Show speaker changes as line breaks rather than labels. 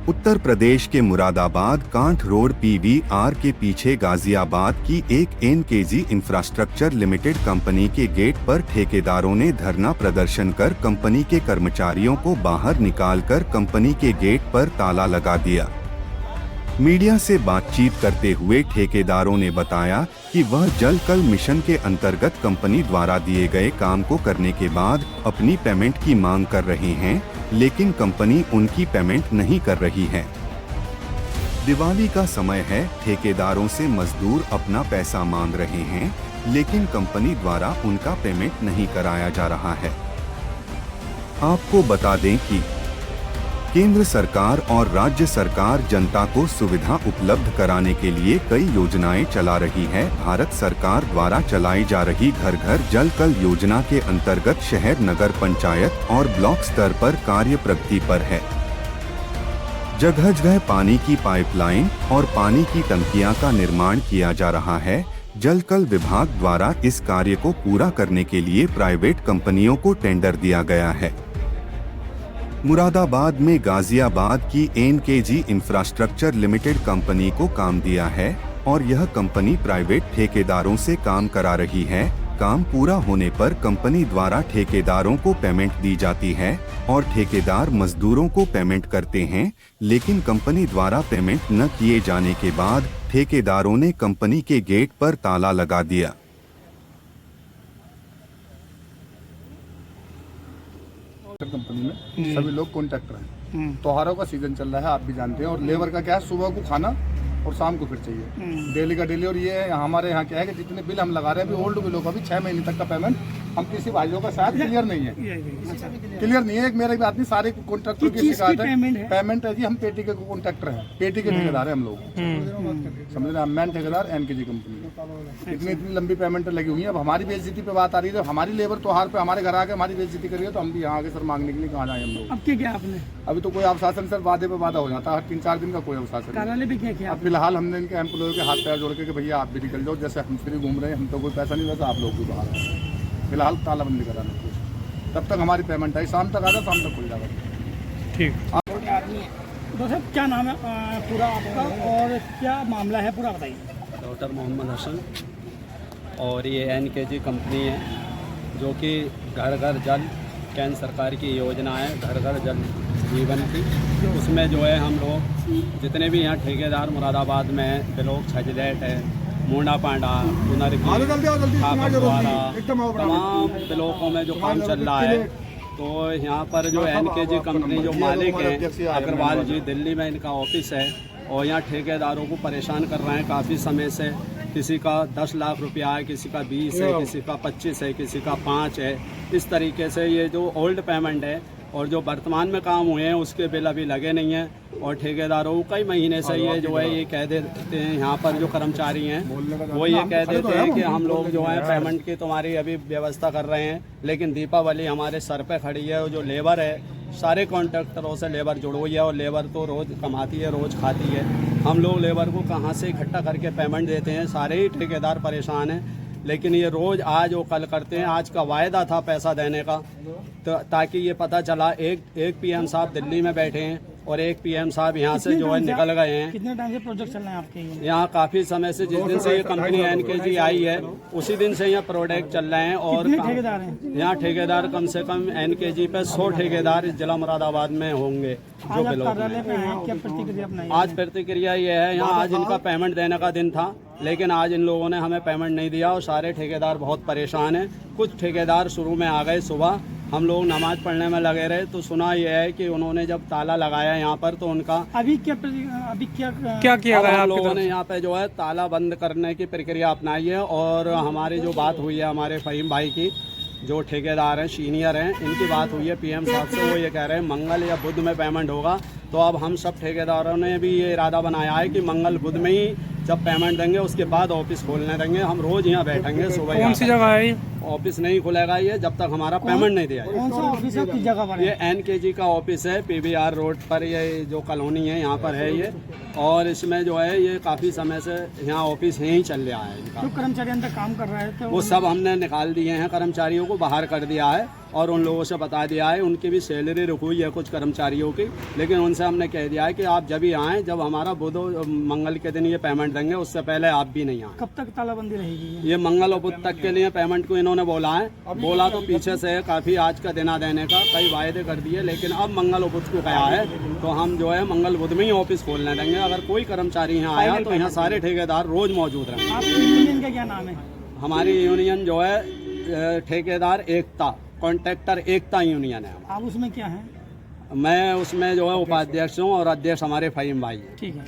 उत्तर प्रदेश के Moradabad Kanth road PVR के पीछे गाजियाबाद की एक एनकेजी इंफ्रास्ट्रक्चर लिमिटेड कंपनी के गेट पर ठेकेदारों ने धरना प्रदर्शन कर कंपनी के कर्मचारियों को बाहर निकालकर कंपनी के गेट पर ताला लगा दिया। मीडिया से बातचीत करते हुए ठेकेदारों ने बताया कि वह जल कल मिशन के अंतर्गत कंपनी द्वारा दिए गए काम को करने के बाद अपनी पेमेंट की मांग कर रहे हैं, लेकिन कंपनी उनकी पेमेंट नहीं कर रही है। दिवाली का समय है, ठेकेदारों से मजदूर अपना पैसा मांग रहे हैं, लेकिन कंपनी द्वारा उनका पेमेंट नहीं कराया जा रहा है। आपको बता दें कि केंद्र सरकार और राज्य सरकार जनता को सुविधा उपलब्ध कराने के लिए कई योजनाएं चला रही है। भारत सरकार द्वारा चलाई जा रही घर घर जल कल योजना के अंतर्गत शहर, नगर पंचायत और ब्लॉक स्तर पर कार्य प्रगति पर है। जगह जगह पानी की पाइपलाइन और पानी की टंकियां का निर्माण किया जा रहा है। जल कल विभाग द्वारा इस कार्य को पूरा करने के लिए प्राइवेट कंपनियों को टेंडर दिया गया है। मुरादाबाद में गाजियाबाद की एनकेजी इंफ्रास्ट्रक्चर लिमिटेड कंपनी को काम दिया है और यह कंपनी प्राइवेट ठेकेदारों से काम करा रही है। काम पूरा होने पर कंपनी द्वारा ठेकेदारों को पेमेंट दी जाती है और ठेकेदार मजदूरों को पेमेंट करते हैं, लेकिन कंपनी द्वारा पेमेंट न किए जाने के बाद ठेकेदारों ने कंपनी के गेट पर ताला लगा दिया।
कंपनी में सभी लोग कॉन्ट्रैक्टर हैं। त्योहारों का सीजन चल रहा है, आप भी जानते हैं, और लेबर का क्या है, सुबह को खाना और शाम को फिर चाहिए, डेली का डेली। और ये हमारे यहाँ क्या है कि जितने बिल हम लगा रहे हैं अभी ओल्ड बिलों का भी 6 महीने तक का पेमेंट हम किसी भाइयों का शायद क्लियर नहीं है, क्लियर नहीं है। एक मेरे बात नहीं, सारे कॉन्ट्रैक्टर की शिकायत है। पेमेंट है जी, हम पेटी के कॉन्ट्रैक्टर हैं, पेटी के ठेकेदार हैं हम लोग, समझ रहे हैं। मैन ठेकेदार एनकेजी कंपनी, इतनी लंबी पेमेंट लगी हुई है। अब हमारी बेइज्जती पे बात आ रही है, जब हमारी लेबर त्योहार पे हमारे घर आके हमारी बेइज्जती करिए तो हम भी यहाँ आगे सर मांगने के लिए कहाँ जाए हम लोग।
अब क्या आपने?
अभी तो कोई आश्वासन सर वादे पे वादा हो जाता है, 3-4 दिन का कोई आश्वासन।
कार्यालय भी क्या किया?
अब फिलहाल हमने इनके एम्प्लॉय के हाथ पैर जोड़ के कि भैया आप भी निकल जाओ, जैसे हम फ्री घूम रहे हैं, हम तो कोई पैसा नहीं देता, आप लोग भी बाहर हैं। फिलहाल तालाबंदी कराना कुछ, तब तक हमारी पेमेंट आई, शाम तक आ जाए, शाम तक खुल जाएगा।
ठीक। डॉक्टर क्या नाम है पूरा आपका और क्या मामला है पूरा बताइए।
डॉक्टर मोहम्मद हसन, और ये एनकेजी कंपनी है जो कि घर घर जल, केंद्र सरकार की योजना है घर घर जल जीवन की। उसमें जो है हम लोग जितने भी यहाँ ठेकेदार मुरादाबाद में है, ब्लॉक छजलेट है, मुंडा पांडा, पुनरगी, तमाम ब्लॉकों में जो काम चल रहा है, तो यहाँ पर जो एनकेजी कंपनी जो मालिक है अग्रवाल जी, दिल्ली में इनका ऑफिस है, और यहाँ ठेकेदारों को परेशान कर रहे हैं काफ़ी समय से। किसी का 10 लाख रुपया है, किसी का 20 है, किसी का 25 है, किसी का 5 है। इस तरीके से ये जो ओल्ड पेमेंट है और जो वर्तमान में काम हुए हैं उसके बिल अभी लगे नहीं हैं, और ठेकेदारों को कई महीने से ये जो है ये कह देते हैं, यहाँ पर जो कर्मचारी हैं वो ये कह देते हैं कि हम लोग जो है पेमेंट की तुम्हारी अभी व्यवस्था कर रहे हैं, लेकिन दीपावली हमारे सर पे खड़ी है। और जो लेबर है, सारे कॉन्ट्रैक्टरों से लेबर जुड़ हुई है, और लेबर तो रोज़ कमाती है, रोज़ खाती है। हम लोग लेबर को कहाँ से इकट्ठा करके पेमेंट देते हैं, सारे ही ठेकेदार परेशान हैं। लेकिन ये रोज़ आज वो कल करते हैं। आज का वायदा था पैसा देने का, तो ताकि ये पता चला एक पीएम साहब दिल्ली में बैठे हैं और एक पीएम साहब यहाँ से जो है निकल गए हैं।
कितने टाइम से प्रोजेक्ट चल रहे हैं आपके
यहाँ? काफ़ी समय से, जिस दिन से ये कंपनी एनकेजी आई है उसी दिन से यहाँ प्रोजेक्ट चल रहे हैं। और
ठेकेदार हैं यहाँ?
ठेकेदार कम से कम एनकेजी पे 100 ठेकेदार इस जिला मुरादाबाद में होंगे जो
कार्यालय पे हैं। क्या प्रतिक्रिया अपनाई?
आज प्रतिक्रिया ये है, यहाँ आज इनका पेमेंट देने का दिन था, लेकिन आज इन लोगों ने हमें पेमेंट नहीं दिया और सारे ठेकेदार बहुत परेशान हैं। कुछ ठेकेदार शुरू में आ गए, सुबह हम लोग नमाज पढ़ने में लगे रहे तो सुना यह है कि उन्होंने जब ताला लगाया यहाँ पर तो उनका
अभी क्या किया गया?
हम लोगों ने यहाँ पे जो है ताला बंद करने की प्रक्रिया अपनाई है। और हमारी जो बात हुई है हमारे फहीम भाई की, जो ठेकेदार हैं, सीनियर हैं, इनकी बात हुई है पीएम साहब से। वो ये कह रहे हैं मंगल या बुध में पेमेंट होगा। तो अब हम सब ठेकेदारों ने भी ये इरादा बनाया है कि मंगल बुध में ही जब पेमेंट देंगे उसके बाद ऑफिस खोलने देंगे। हम रोज यहाँ बैठेंगे सुबह।
कौन सी जगह है?
ऑफिस नहीं खुलेगा ये जब तक हमारा पेमेंट नहीं दिया
कौन सा ऑफिस है, किस जगह पर है?
ये एनकेजी का ऑफिस है, पीवीआर रोड पर, ये जो कॉलोनी है यहाँ पर है ये। और इसमें जो है ये काफ़ी समय से यहाँ ऑफिस यहीं चल रहा है इनका।
जो कर्मचारी अंदर काम कर रहे हैं तो
वो सब हमने निकाल दिए हैं, कर्मचारियों को बाहर कर दिया है और उन लोगों से बता दिया है, उनकी भी सैलरी रुकी हुई है कुछ कर्मचारियों की, लेकिन उनसे हमने कह दिया है कि आप जब ही आएँ, जब हमारा बुध मंगल के दिन ये पेमेंट देंगे, उससे पहले आप भी नहीं आए।
कब तक तालाबंदी रहेगी?
ये मंगल और बुध तक के लिए पेमेंट को इन्होंने बोला है। बोला तो पीछे से है काफ़ी, आज का देना देने का कई वायदे कर दिए, लेकिन अब मंगल और बुध को कहा है तो हम जो है मंगल बुध में ही ऑफिस खोलने देंगे। अगर कोई कर्मचारी यहाँ आया तो यहाँ सारे ठेकेदार रोज मौजूद रहेंगे।
आपकी यूनियन का क्या नाम है?
हमारी यूनियन जो है ठेकेदार एकता, कॉन्ट्रैक्टर एकता यूनियन है।
आप उसमें क्या है?
मैं उसमें जो है उपाध्यक्ष हूँ और अध्यक्ष हमारे फहीम भाई हैं।
ठीक है।